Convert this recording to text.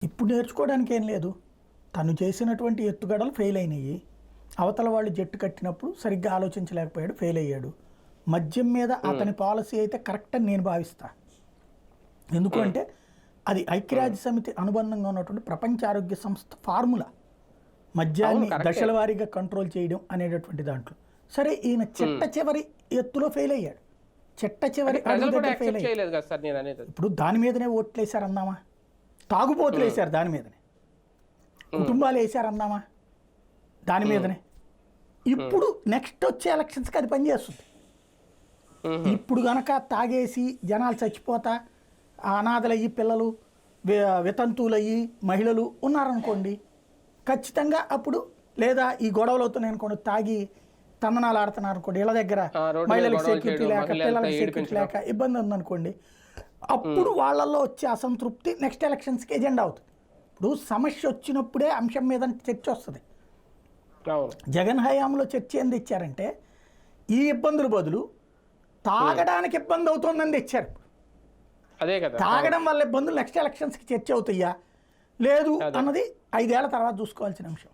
ఇప్పుడు నేర్చుకోవడానికి ఏం లేదు. తను చేసినటువంటి ఎత్తుగడలు ఫెయిల్ అయినాయి. అవతల వాళ్ళు జట్టు కట్టినప్పుడు సరిగ్గా ఆలోచించలేకపోయాడు, ఫెయిల్ అయ్యాడు. మద్యం మీద అతని పాలసీ అయితే కరెక్ట్ అని నేను భావిస్తా. ఎందుకంటే అది ఐక్యరాజ్య సమితి అనుబంధంగా ఉన్నటువంటి ప్రపంచ ఆరోగ్య సంస్థ ఫార్ములా మద్యాన్ని దశల వారీగా కంట్రోల్ చేయడం అనేటటువంటి దాంట్లో. సరే, ఈయన చిట్ట చివరి ఎత్తులో ఫెయిల్ అయ్యాడు, చిట్ట చివరి ఫెయిల్ అయ్యాడు. ఇప్పుడు దాని మీదనే ఓట్లు వేశారు అందామా? తాగుబోతులు వేశారు దాని మీదనే, కుటుంబాలు వేశారు అందామా దాని మీదనే. ఇప్పుడు నెక్స్ట్ వచ్చే ఎలక్షన్స్కి అది పనిచేస్తుంది. ఇప్పుడు గనక తాగేసి జనాలు చచ్చిపోతా అనాథలయ్యి పిల్లలు వితంతువులయ్యి మహిళలు ఉన్నారనుకోండి, ఖచ్చితంగా అప్పుడు లేదా ఈ గొడవలు అవుతున్నాయి అనుకోండి, తాగి తందనాలు ఆడుతున్నారు అనుకోండి, ఇళ్ళ దగ్గర మహిళలకు సెక్యూరిటీ లేక పిల్లలకు సెక్యూరిటీ లేక ఇబ్బంది ఉందనుకోండి, అప్పుడు వాళ్ళల్లో వచ్చే అసంతృప్తి నెక్స్ట్ ఎలక్షన్స్కి ఎజెండా అవుతుంది. ఇప్పుడు సమస్య వచ్చినప్పుడే అంశం మీద చర్చ వస్తుంది. జగన్ హయాంలో చర్చ ఏంది ఇచ్చారంటే ఈ ఇబ్బందుల బదులు తాగడానికి ఇబ్బంది అవుతుందని తెచ్చారు. తాగడం వల్ల ఇబ్బందులు నెక్స్ట్ ఎలక్షన్స్కి చర్చ అవుతాయా లేదు అన్నది 5 ఏళ్ల తర్వాత చూసుకోవాల్సిన అంశం.